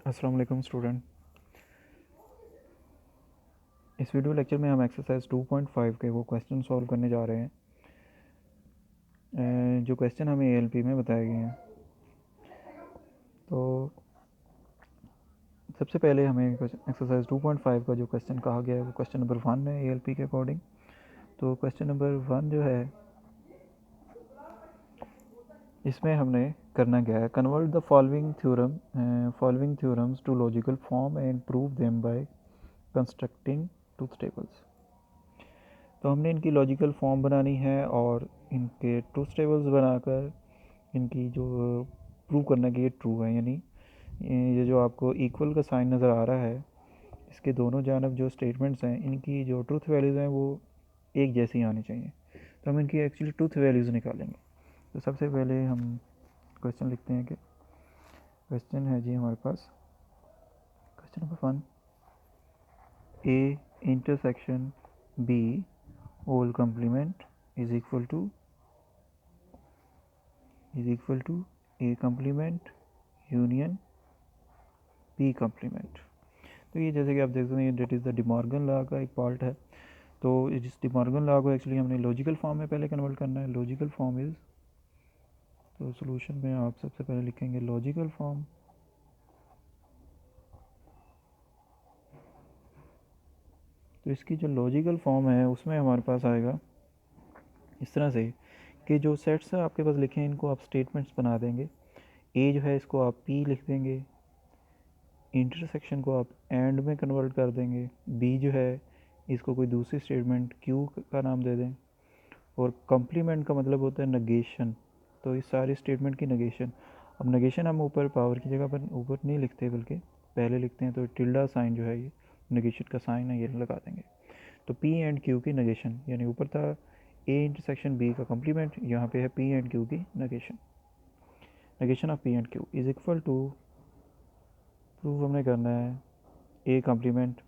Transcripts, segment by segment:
अस्सलाम वालेकुम स्टूडेंट। इस वीडियो लेक्चर में हम एक्सरसाइज 2.5 के वो क्वेश्चन सॉल्व करने जा रहे हैं जो क्वेश्चन हमें एएलपी में बताए गए हैं। तो सबसे पहले हमें एक्सरसाइज 2.5 का जो क्वेश्चन कहा गया है वो क्वेश्चन नंबर 1 है एएलपी के अकॉर्डिंग। तो क्वेश्चन नंबर 1 जो है इसमें हमने करना क्या है, convert the following theorems to logical form and prove them by constructing truth tables. तो हमने इनकी लॉजिकल फॉर्म बनानी है और इनके ट्रूथ टेबल्स बनाकर इनकी जो प्रूव करना कि ये ट्रू है, यानी ये जो आपको इक्वल का साइन नज़र आ रहा है इसके दोनों जानब जो स्टेटमेंट्स हैं इनकी जो ट्रूथ वैल्यूज़ हैं वो एक जैसी आनी चाहिए। तो हम इनकी एक्चुअली ट्रूथ वैल्यूज़ निकालेंगे। तो सबसे पहले हम क्वेश्चन लिखते हैं कि क्वेश्चन है जी हमारे पास question number 1, A intersection B whole complement is equal to A complement union B complement. तो ये जैसे कि आप देख सकते हैं that is the De Morgan law का एक पार्ट है। तो इस डिमॉर्गन लॉ को एक्चुअली हमने लॉजिकल फॉर्म में पहले कन्वर्ट करना है। लॉजिकल फॉर्म इज़, तो सॉल्यूशन में आप सबसे पहले लिखेंगे लॉजिकल फॉर्म। तो इसकी जो लॉजिकल फॉर्म है उसमें हमारे पास आएगा इस तरह से कि जो सेट्स हैं आपके पास लिखे हैं इनको आप स्टेटमेंट्स बना देंगे। ए जो है इसको आप पी लिख देंगे, इंटरसेक्शन को आप एंड में कन्वर्ट कर देंगे, बी जो है इसको कोई दूसरी स्टेटमेंट क्यू का नाम दे दें, और कम्प्लीमेंट का मतलब होता है नगेशन। तो इस सारी स्टेटमेंट की नगेशन, अब नगेशन हम ऊपर पावर की जगह पर ऊपर नहीं लिखते बल्कि पहले लिखते हैं। तो टिल्डा साइन जो है ये नगेशन का साइन है, ये लगा देंगे। तो पी एंड क्यू की नगेशन, यानी ऊपर था ए इंटरसेक्शन बी का कम्प्लीमेंट, यहाँ पे है पी एंड क्यू की negation. Negation of p and q is equal to, proof हमने करना है ए कम्प्लीमेंट।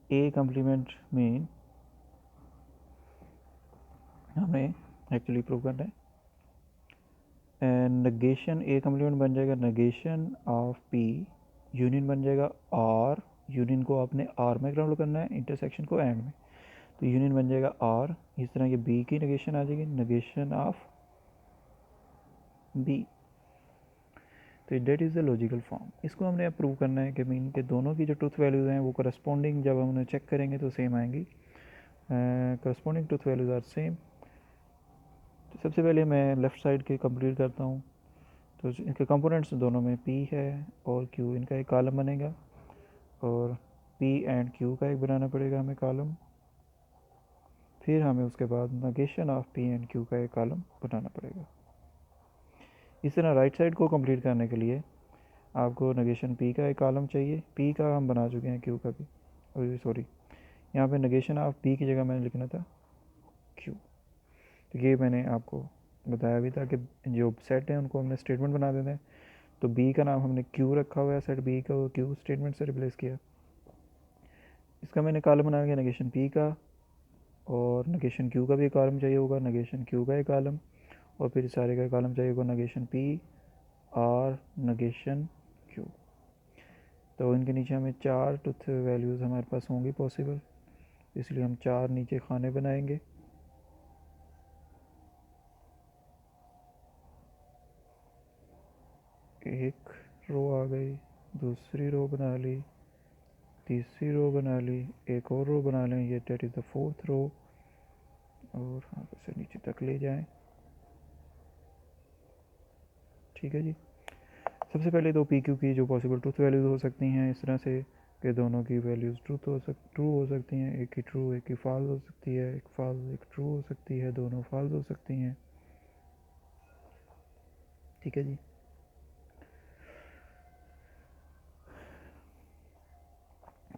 ए कम्प्लीमेंट में हमें एक्चुअली प्रूव करना है नगेशन, ए कम्प्लीमेंट बन जाएगा नगेशन ऑफ पी, यूनियन बन जाएगा आर, यूनियन को आपने आर में कन्वर्ट करना है, इंटरसेक्शन को एंड में। तो यूनियन बन जाएगा आर। इस तरह ये बी की नगेशन आ जाएगी नगेशन ऑफ बी। तो date is the logical form. इसको हमने अब प्रूव करना है कि मीन के दोनों की जो ट्रूथ वैल्यूज़ हैं वो करस्पॉन्डिंग जब हम उन्हें चेक करेंगे तो सेम आएंगी। Corresponding truth values are same. तो सबसे पहले मैं लेफ़्ट साइड के कंप्लीट करता हूँ। तो इनके कंपोनेंट्स दोनों में पी है और क्यू, इनका एक कॉलम बनेगा और पी एंड क्यू का एक बनाना पड़ेगा हमें कॉलम। फिर हमें उसके बाद negation of p and Q का एक कॉलम बनाना पड़ेगा। इस तरह राइट साइड को कंप्लीट करने के लिए आपको नगेशन पी का एक कॉलम चाहिए। पी का हम बना चुके हैं, क्यू का भी, सॉरी यहाँ पे नगेशन ऑफ पी की जगह मैंने लिखना था क्यू। तो ये मैंने आपको बताया भी था कि जो सेट है उनको हमने स्टेटमेंट बना देना है। तो बी का नाम हमने क्यू रखा हुआ है, सेट बी का क्यू स्टेटमेंट से रिप्लेस किया। इसका मैंने कॉलम बना दिया नगेशन पी का, और नगेशन क्यू का भी कॉलम चाहिए होगा, नगेशन क्यू का एक कॉलम, और फिर सारे का कॉलम चाहिए होगा नगेशन पी और नगेशन क्यू। तो इनके नीचे हमें 4 ट्रूथ वैल्यूज़ हमारे पास होंगी पॉसिबल, इसलिए हम 4 नीचे खाने बनाएंगे। एक रो आ गई, दूसरी रो बना ली, तीसरी रो बना ली, एक और रो बना लें, ये डेट इज़ द 4th रो, और आप इसे नीचे तक ले जाएं। ठीक है जी। सबसे पहले तो पी क्यू की जो पॉसिबल ट्रूथ वैल्यूज़ हो सकती हैं इस तरह से कि दोनों की वैल्यूज़ ट्रू हो सकती हैं, एक की ट्रू एक की फॉल्स हो सकती है, एक फॉल्स एक ट्रू हो सकती है, दोनों फॉल्स हो सकती हैं। ठीक है जी।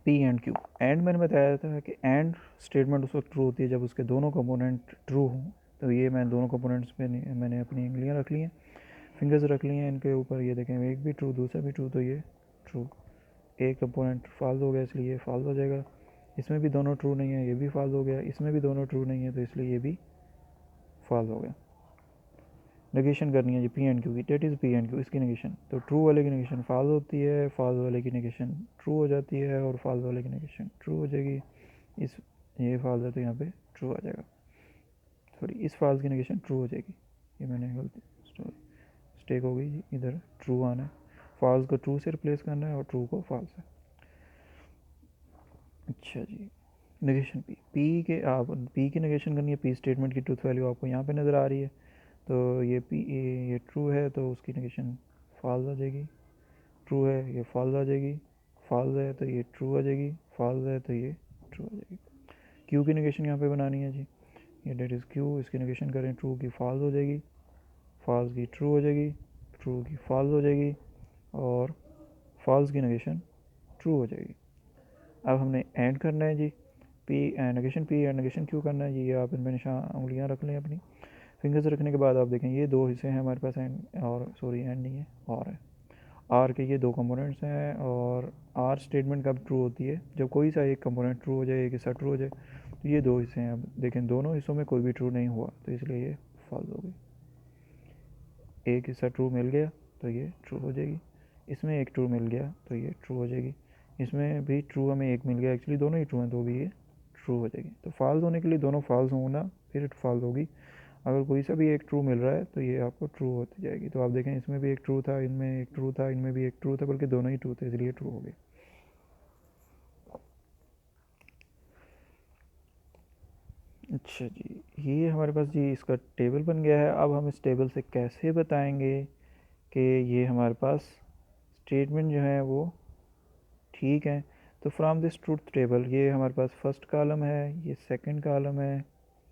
पी एंड क्यू, एंड मैंने बताया था कि एंड स्टेटमेंट उस वक्त ट्रू होती है जब उसके दोनों कंपोनेंट ट्रू हों। तो ये मैं दोनों कंपोनेंट्स पे मैंने अपनी उंगलियां रख ली हैं, फिंगर्स रख लिए हैं इनके ऊपर। ये देखें एक भी ट्रू दूसरा भी ट्रू, तो ये ट्रू। एक कंपोनेंट फॉल्स हो गया इसलिए ये फॉल्स हो जाएगा। इसमें भी दोनों ट्रू नहीं है, ये भी फॉल्स हो गया। इसमें भी दोनों ट्रू नहीं है तो इसलिए ये भी फॉल्स हो गया। नेगेशन करनी है जी पी एंड क्यू की, that is P and Q, इसकी नेगेशन। तो ट्रू वाले की नेगेशन फॉल्स होती है, फॉल्स वाले की नेगेशन ट्रू हो जाती है, और फॉल्स वाले की नेगेशन ट्रू हो जाएगी। इस ये फॉल्स है तो यहाँ पे ट्रू आ जाएगा, सॉरी इस फॉल्स की नेगेशन ट्रू हो जाएगी, ये मैंने गलती मिस्टेक हो गई जी, इधर ट्रू आना है, फॉल्स को ट्रू से रिप्लेस करना है और ट्रू को फॉल्स है। अच्छा जी, नेगेशन पी के आप पी की नेगेशन करनी है, पी स्टेटमेंट की ट्रूथ वैल्यू आपको यहाँ पे नज़र आ रही है, तो ये पी ये ट्रू है तो उसकी नेगेशन फॉल्स आ जाएगी, ट्रू है ये फॉल्स आ जाएगी, फॉल्स है तो ये ट्रू आ जाएगी, फॉल्स है तो ये ट्रू आ जाएगी। क्यू की नेगेशन यहाँ पे बनानी है जी, ये डेट इज़ क्यू, इसकी नेगेशन करें, ट्रू की फॉल्स हो जाएगी, फॉल्स की ट्रू हो जाएगी, ट्रू की फॉल्स हो जाएगी, और फॉल्स की नेगेशन ट्रू हो जाएगी। अब हमने एंड करना है जी, P negation P and negation Q करना है जी, ये आप इनमें निशान उंगलियाँ रख लें अपनी, फिंगर्स रखने के बाद आप देखें ये दो हिस्से हैं हमारे पास, एंड और सॉरी एंड नहीं है और है, आर के ये दो कंपोनेंट्स हैं, और आर स्टेटमेंट कब ट्रू होती है, जब कोई सा एक कंपोनेंट ट्रू हो जाए, एक हिस्सा ट्रू हो जाए, तो ये दो हिस्से हैं। अब देखें दोनों हिस्सों में कोई भी ट्रू नहीं हुआ, तो इसलिए ये फॉल्स हो गई। एक हिस्सा ट्रू मिल गया तो ये ट्रू हो जाएगी, इसमें एक ट्रू मिल गया तो ये ट्रू हो जाएगी, इसमें भी ट्रू हमें एक मिल गया, एक्चुअली दोनों ही ट्रू हैं तो भी ये ट्रू हो जाएगी। तो फॉल्स होने के लिए दोनों फॉल्स होना फिर फॉल्स होगी, अगर कोई सा भी एक ट्रू मिल रहा है तो ये आपको ट्रू होती जाएगी। तो आप देखें इसमें भी एक ट्रू था, इनमें एक ट्रू था, इनमें भी एक ट्रू था, बल्कि दोनों ही ट्रू थे, इसलिए ट्रू हो गए। अच्छा जी, ये हमारे पास जी इसका टेबल बन गया है। अब हम इस टेबल से कैसे बताएंगे कि ये हमारे पास स्टेटमेंट जो है वो ठीक है। तो फ्रॉम दिस ट्रूथ टेबल ये हमारे पास फर्स्ट कॉलम है, ये सेकंड कॉलम है,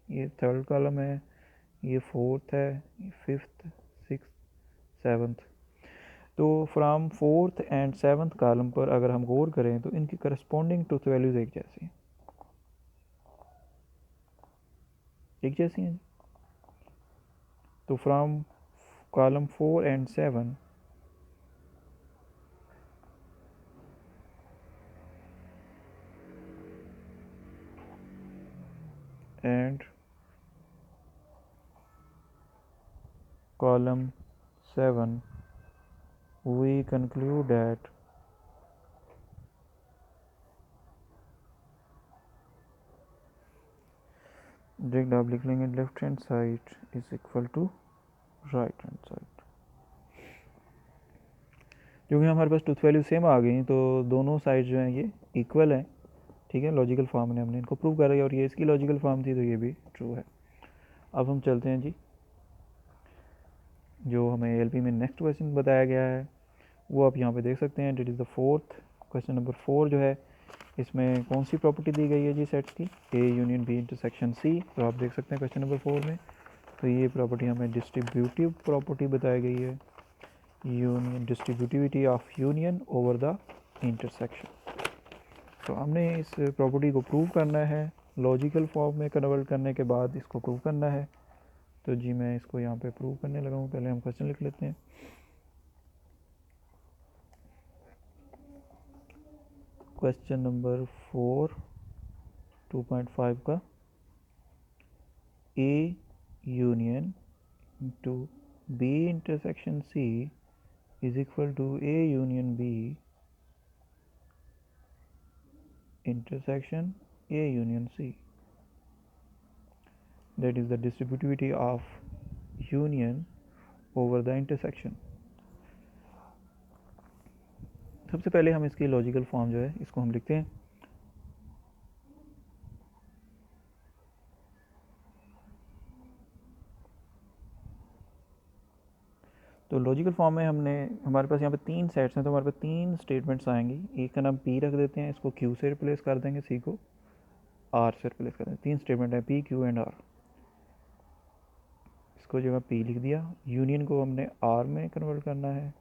ये थर्ड कॉलम है, ये फोर्थ है, ये फिफ्थ, सिक्स, सेवन्थ। तो from fourth and seventh column पर अगर हम गौर करें तो इनकी करस्पॉन्डिंग ट्रूथ वैल्यूज़ एक जैसी हैं। तो from column 4 and 7 and column 7 we conclude that direct double clicking at left hand side is equal to right hand side। क्योंकि हमारे पास ट्रूथ वैल्यू सेम आ गई तो दोनों साइड जो हैं ये इक्वल हैं, ठीक है। लॉजिकल फॉर्म ने हमने इनको प्रूव कर दिया और ये इसकी लॉजिकल फॉर्म थी तो ये भी ट्रू है। अब हम चलते हैं जी, जो हमें एलपी में नेक्स्ट क्वेश्चन बताया गया है वो आप यहाँ पे देख सकते हैं। That is the fourth question number 4 जो है, इसमें कौन सी प्रॉपर्टी दी गई है जी सेट्स की, A union B intersection C. तो आप देख सकते हैं क्वेश्चन नंबर 4 में, तो ये प्रॉपर्टी हमें डिस्ट्रीब्यूटिव प्रॉपर्टी बताई गई है, union distributivity of union over the intersection. तो हमने इस प्रॉपर्टी को प्रूव करना है, लॉजिकल फॉर्म में कन्वर्ट करने के बाद इसको प्रूव करना है। तो जी मैं इसको यहाँ पे प्रूव करने लगा हूँ, पहले हम क्वेश्चन लिख लेते हैं। क्वेश्चन नंबर 4 2.5 का, A union to B intersection C is equal to A union B intersection A union C, that is the distributivity of union over the intersection। सबसे पहले हम इसकी लॉजिकल फॉर्म जो है इसको हम लिखते हैं। तो लॉजिकल फॉर्म में हमने हमारे पास यहाँ पे 3 सेट्स हैं, तो हमारे पास 3 स्टेटमेंट्स आएंगी। एक का नाम P रख देते हैं, इसको Q से रिप्लेस कर देंगे, C को R से रिप्लेस कर देंगे। 3 स्टेटमेंट हैं P, Q एंड R। इसको जगह P लिख दिया, यूनियन को हमने R में कन्वर्ट करना है,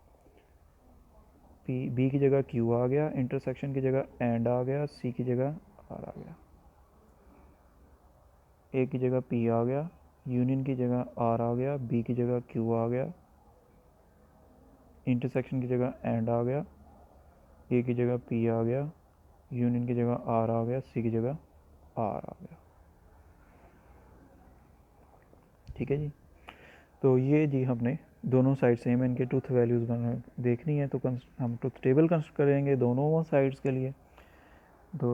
P B की जगह Q आ गया, इंटरसेक्शन की जगह एंड आ गया, C की जगह R आ गया, A की जगह P आ गया, यूनियन की जगह R आ गया, B की जगह Q आ गया, इंटरसेक्शन की जगह एंड आ गया, ए की जगह पी आ गया, यूनियन की जगह आर आ गया, सी की जगह आर आ गया। ठीक है जी। तो ये जी हमने दोनों साइड सेम इनके ट्रूथ वैल्यूज़ बना देखनी है, तो हम ट्रूथ टेबल कंस्ट्रक्ट करेंगे दोनों साइड्स के लिए। तो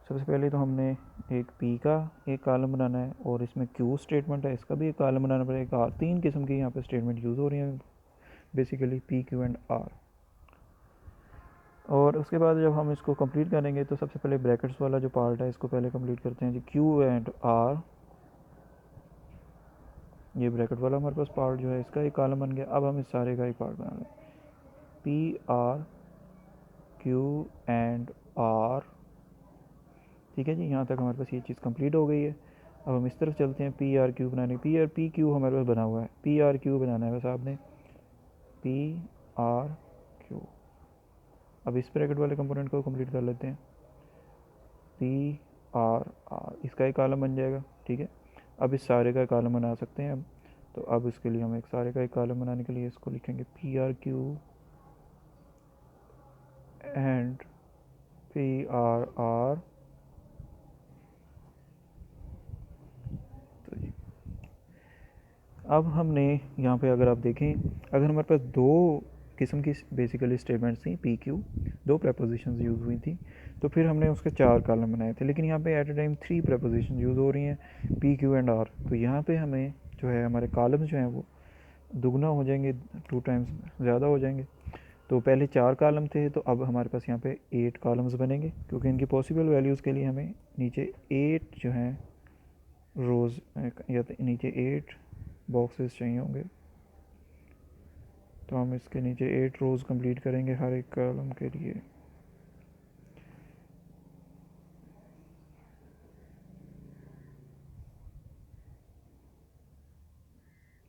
सबसे पहले तो हमने एक पी का एक कॉलम बनाना है, और इसमें क्यू स्टेटमेंट है, इसका भी एक कॉलम बनाना पड़ेगा। आर, तीन किस्म की यहाँ पे स्टेटमेंट यूज़ हो रही हैं basically, p, q and r. और उसके बाद जब हम इसको कंप्लीट करेंगे तो सबसे पहले ब्रैकेट्स वाला जो पार्ट है इसको पहले कंप्लीट करते हैं जी। क्यू एंड आर, ये ब्रैकेट वाला हमारे पास पार्ट जो है इसका एक कॉलम बन गया। अब हम इस सारे का एक पार्ट बना लें, p or q and r. ठीक है जी, यहाँ तक हमारे पास ये चीज़ कंप्लीट हो गई है। अब हम इस तरफ चलते हैं पी आर क्यू बनाने। पी क्यू हमारे पास बना हुआ है, पी आर क्यू बनाना है बस आपने, पी आर क्यू। अब इस ब्रैकेट वाले कंपोनेंट को कंप्लीट कर लेते हैं, पी आर आर, इसका एक कॉलम बन जाएगा। ठीक है, अब इस सारे का कॉलम बना सकते हैं अब। तो अब इसके लिए हम एक सारे का एक कॉलम बनाने के लिए इसको लिखेंगे p or q and p or r. तो जी अब हमने यहाँ पे अगर आप देखें, अगर हमारे पास दो किस्म की बेसिकली स्टेटमेंट्स थी, पी क्यू, दो प्रपोजिशंस यूज़ हुई थी, तो फिर हमने उसके चार कॉलम बनाए थे। लेकिन यहाँ पे at a time 3 preposition use हो रही हैं, पी क्यू एंड आर। तो यहाँ पे हमें जो है हमारे कॉलम्स जो हैं वो दुगना हो जाएंगे, 2 टाइम्स ज़्यादा हो जाएंगे। तो पहले 4 कॉलम थे, तो अब हमारे पास यहाँ पे 8 कॉलम्स बनेंगे, क्योंकि इनकी पॉसिबल वैल्यूज़ के लिए हमें नीचे 8 जो हैं रोज़ या नीचे 8 बॉक्सेस चाहिए होंगे। तो हम इसके नीचे 8 रोज़ कंप्लीट करेंगे हर एक कॉलम के लिए।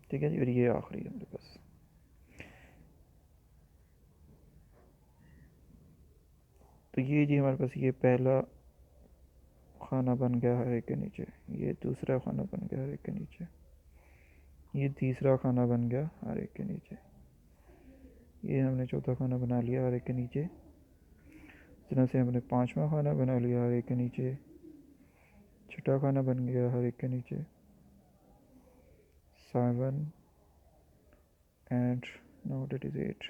ठीक है जी, और ये आखिरी है मेरे पास। तो ये जी हमारे पास ये पहला खाना बन गया हर एक के नीचे, ये दूसरा खाना बन गया हर एक के नीचे, ये तीसरा खाना बन गया हर एक के नीचे, ये हमने चौथा खाना बना लिया हर एक के नीचे। इस तरह से हमने पांचवा खाना बना लिया हर एक के नीचे, छठा खाना बन गया हर एक के नीचे, 7 and now that is 8।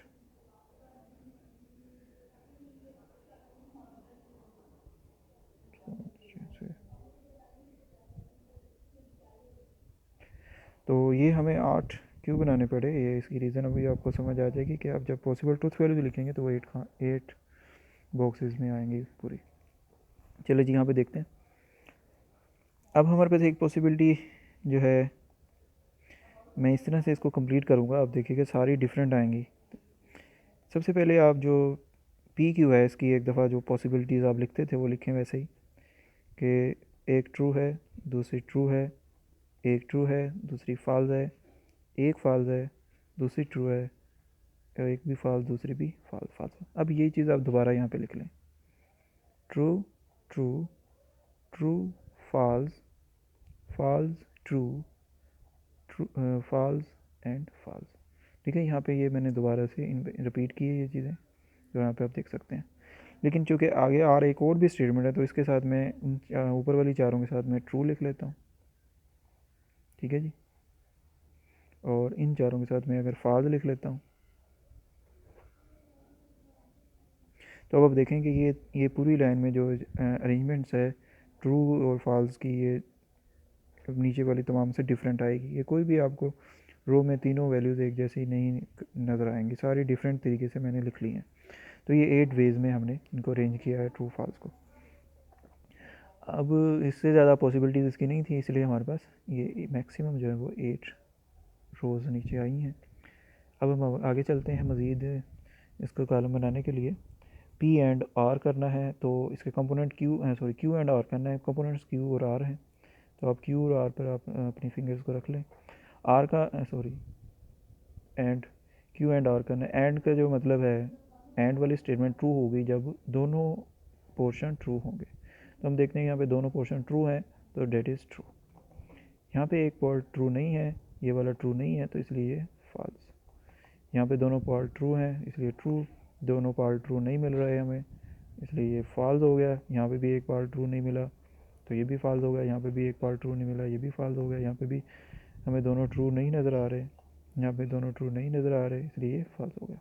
तो ये हमें 8 क्यों बनाने पड़े, ये इसकी रीज़न अभी आपको समझ आ जाएगी कि आप जब पॉसिबल ट्रूथ वैल्यू लिखेंगे तो वो 8 बॉक्सेस में आएंगी पूरी। चलिए जी यहाँ पे देखते हैं। अब हमारे पास एक पॉसिबिलिटी जो है, मैं इस तरह से इसको कंप्लीट करूँगा, आप देखिएगा सारी डिफरेंट आएंगी। सबसे पहले आप जो पी क्यू है इसकी एक दफ़ा जो पॉसिबिलिटीज़ आप लिखते थे वो लिखें वैसे ही, कि एक ट्रू है, दूसरी ट्रू है, एक ट्रू है, दूसरी फॉल्स है, एक फॉल्स है, दूसरी ट्रू है, और एक भी फॉल्स, दूसरी भी फॉल्स फॉल्स। अब यही चीज़ आप दोबारा यहाँ पे लिख लें, true true true false false true true false and false. ठीक है, यहाँ पे ये मैंने दोबारा से रिपीट की है ये चीज़ें, जो यहाँ पे आप देख सकते हैं। लेकिन चूँकि आगे और एक और भी स्टेटमेंट है, तो इसके साथ मैं ऊपर वाली चारों के साथ मैं ट्रू लिख लेता हूँ। ठीक है जी, और इन चारों के साथ मैं अगर फॉल्स लिख लेता हूँ, तो अब आप देखें कि ये पूरी लाइन में जो अरेंजमेंट्स है ट्रू और फॉल्स की, ये नीचे वाली तमाम से डिफरेंट आएगी। ये कोई भी आपको रो में तीनों वैल्यूज़ एक जैसी नहीं नज़र आएंगी, सारी डिफरेंट तरीके से मैंने लिख ली हैं। तो ये 8 वेज़ में हमने इनको अरेंज किया है ट्रू फॉल्स को। अब इससे ज़्यादा पॉसिबिलिटीज़ इसकी नहीं थी, इसलिए हमारे पास ये मैक्सिमम जो है वो 8 रोज़ नीचे आई हैं। अब हम आगे चलते हैं मज़ीद इसको कॉलम बनाने के लिए। पी एंड आर करना है, तो इसके कंपोनेंट क्यू एंड आर करना है, कंपोनेंट्स क्यू और आर हैं। तो आप क्यू और आर पर आप अपनी फिंगर्स को रख लें। आर का एंड, क्यू एंड आर करना है। एंड का जो मतलब है, एंड वाली स्टेटमेंट ट्रू होगी जब दोनों पोर्शन ट्रू होंगे। तो हम देखते हैं यहाँ पे दोनों पोर्शन ट्रू हैं, तो डेट इज़ ट्रू। यहाँ पे एक पार्ट ट्रू नहीं है, ये वाला ट्रू नहीं है, तो इसलिए ये फॉल्स। यहाँ पे दोनों पार्ट ट्रू हैं, इसलिए ट्रू। दोनों पार्ट ट्रू नहीं मिल रहे हमें, इसलिए ये फॉल्स हो गया। यहाँ पे भी एक पार्ट ट्रू नहीं मिला, तो ये भी फॉल्स हो गया। यहाँ पे भी एक पार्ट ट्रू नहीं मिला, ये भी फॉल्स हो गया। यहाँ पे भी हमें दोनों ट्रू नहीं नज़र आ रहे, यहाँ पे दोनों ट्रू नहीं नज़र आ रहे, इसलिए ये फॉल्स हो गया।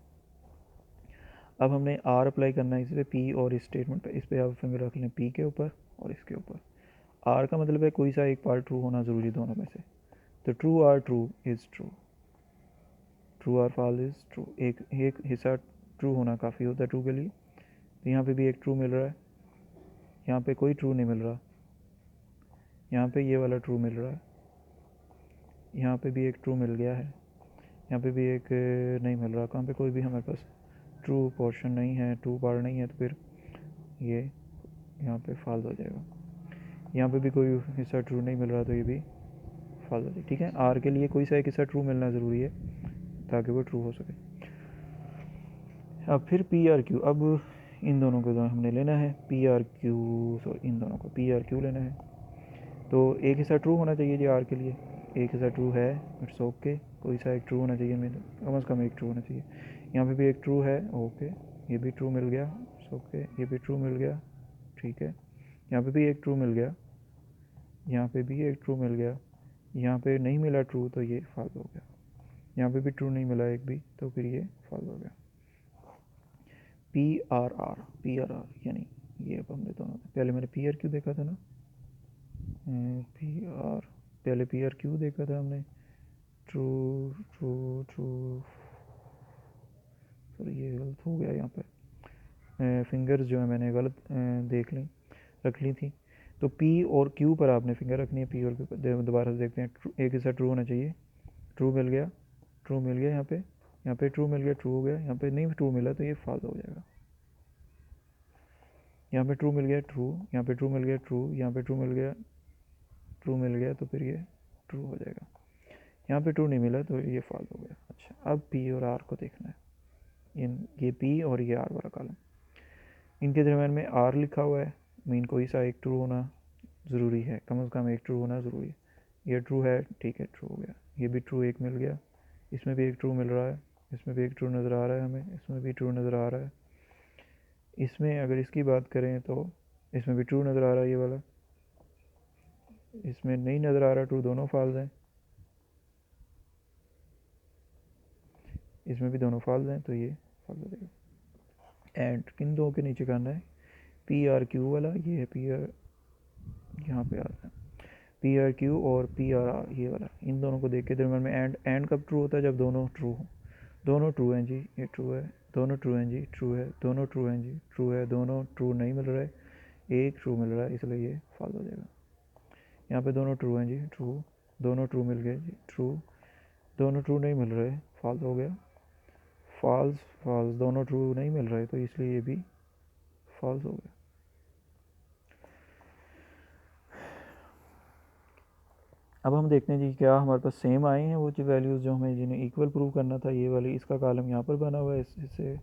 अब हमने आर अप्लाई करना है इस पर पी और इस स्टेटमेंट पे। इस पर आप फिंगर रख लें पी के ऊपर और इसके ऊपर। आर का मतलब है कोई सा एक पार्ट ट्रू होना ज़रूरी दोनों में से। तो true or true is true, true or false is true. एक हिस्सा ट्रू होना काफ़ी होता है ट्रू के लिए। तो यहाँ पे भी एक ट्रू मिल रहा है, यहाँ पे कोई ट्रू नहीं मिल रहा, यहाँ पे ये वाला ट्रू मिल रहा है, यहाँ पे भी एक ट्रू मिल गया है, यहाँ पे भी एक नहीं मिल रहा। कहाँ पे कोई भी हमारे पास ट्रू पोर्शन नहीं है, ट्रू पार्ट नहीं है, तो फिर ये यहाँ पे फॉल्स हो जाएगा। यहाँ पे भी कोई हिस्सा ट्रू नहीं मिल रहा, तो ये भी फॉल्स हो जाएगा। ठीक है, आर के लिए कोई सा एक हिस्सा ट्रू मिलना ज़रूरी है ताकि वो ट्रू हो सके। अब फिर पी आर क्यू, अब इन दोनों को हमने लेना है पी आर क्यू, सॉरी इन दोनों को पी आर क्यू लेना है। तो एक हिस्सा ट्रू होना चाहिए जी आर के लिए, एक हिस्सा ट्रू है, इट्स ओके। कोई सा एक ट्रू होना चाहिए, मेरे कम से कम एक ट्रू होना चाहिए। यहाँ पे भी एक ट्रू है, ओके, ये भी ट्रू मिल गया, इट्स ओके, ये भी ट्रू मिल गया, ठीक है। यहाँ पे भी एक ट्रू मिल गया, यहाँ पे भी एक ट्रू मिल गया, यहाँ पे नहीं मिला ट्रू तो ये फॉल्स हो गया। यहाँ पे भी ट्रू नहीं मिला एक भी, तो फिर ये फॉल्स हो गया। पी आर आर यानी ये अब हमने दोनों, पहले मैंने पी आर क्यू देखा था ना, पी आर, पहले पी आर क्यू देखा था हमने, ट्रू ट्रू ट्रू, सॉरी ये गलत हो गया। यहाँ पे फिंगर्स जो है मैंने गलत देख ली, रख ली थी। तो पी और क्यू पर आपने फिंगर रखनी है, पी और क्यू पर। दोबारा से देखते हैं, एक हिस्सा ट्रू होना चाहिए, ट्रू मिल गया, ट्रू मिल गया, यहाँ पे ट्रू मिल गया, ट्रू हो गया। यहाँ पे नहीं ट्रू मिला तो ये फॉल्स हो जाएगा। यहाँ पे ट्रू मिल गया ट्रू, यहाँ पे ट्रू मिल गया ट्रू, यहाँ पे ट्रू मिल गया, ट्रू मिल गया, तो फिर ये ट्रू हो जाएगा। यहाँ पे ट्रू नहीं मिला तो ये फॉल्स हो गया। अच्छा, अब पी और आर को देखना है, ये पी और ये आर वाला कॉलम, इनके दरम्यान में आर लिखा हुआ है, मीन कोई सा एक ट्रू होना ज़रूरी है, कम से कम एक ट्रू होना ज़रूरी है। ये ट्रू है, ठीक है, ट्रू हो गया। ये भी ट्रू एक मिल गया, इसमें भी एक ट्रू मिल रहा है, इसमें भी एक ट्रू नज़र आ रहा है हमें, इसमें भी ट्रू नज़र आ रहा है। इसमें अगर इसकी बात करें तो इसमें भी ट्रू नज़र आ रहा है ये वाला, इसमें नहीं नज़र आ रहा ट्रू, दोनों फॉल्स हैं। इसमें भी दोनों फॉल्स हैं, तो ये फॉल्स हो जाएगा। एंड किन दो के नीचे करना है, पी आर क्यू वाला, ये है पी आर, यहाँ पे आता है पी आर क्यू और पी आर आर, ये वाला। इन दोनों को देख के दरम्यान में एंड कब ट्रू होता है, जब दोनों ट्रू हो। दोनों ट्रू हैं जी, ये ट्रू है, दोनों ट्रू हैं जी, ट्रू है, दोनों ट्रू हैं जी, ट्रू है, दोनों ट्रू नहीं मिल रहा है, एक ट्रू मिल रहा है, इसलिए ये फॉल्स हो जाएगा। यहाँ पे दोनों ट्रू हैं जी, ट्रू, दोनों ट्रू मिल गए जी, ट्रू, दोनों ट्रू नहीं मिल रहे, फॉल्स हो गया। फॉल्स फॉल्स, दोनों ट्रू नहीं मिल रहे, तो इसलिए ये भी फॉल्स हो गया। अब हम देखते हैं जी क्या हमारे पास सेम आए हैं वो जो वैल्यूज़ जो हमें जिन्हें इक्वल प्रूव करना था। ये वाली, इसका कॉलम यहाँ पर बना हुआ है, इससे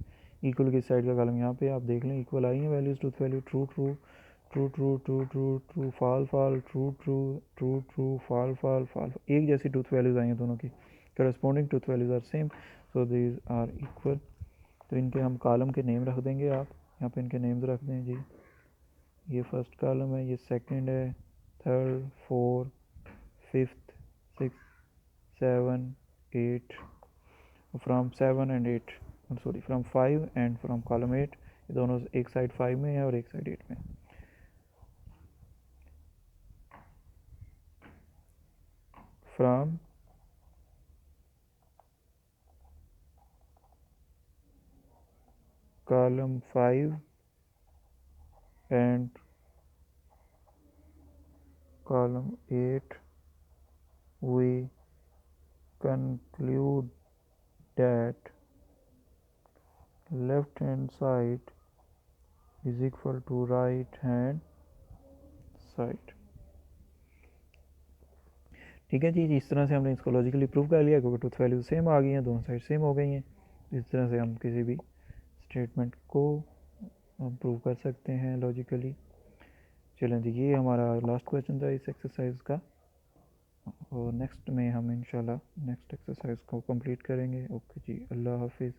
इक्वल की साइड का कॉलम यहाँ पे, आप देख लें इक्वल आई हैं values, truth value, true true true true true true true fall fall, true true true true fall fall fall, एक जैसी ट्रूथ वैल्यूज़ आई हैं दोनों की, corresponding truth values are same, so these are equal. तो इनके हम कॉलम के नेम रख देंगे, आप यहाँ पे इनके नेम्स रख दें जी। ये फर्स्ट कॉलम है, ये सेकंड है, third, fourth, fifth, six, 7, 8, from 7 and 8, sorry from 5 and from column 8, ये दोनों एक साइड 5 में है और एक साइड 8 में। From column 5 and column 8 we conclude that left hand side is equal to right hand side। ठीक है जी, इस तरह से हमने इसको लॉजिकली प्रूव कर लिया, क्योंकि ट्रूथ वैल्यू सेम आ गई हैं, दोनों साइड सेम हो गई हैं। इस तरह से हम किसी भी स्टेटमेंट को प्रूव कर सकते हैं लॉजिकली। चलें जी, ये हमारा लास्ट क्वेश्चन था इस एक्सरसाइज का, और नेक्स्ट में हम इंशाल्लाह नेक्स्ट एक्सरसाइज को कंप्लीट करेंगे। ओके जी, अल्लाह हाफिज़।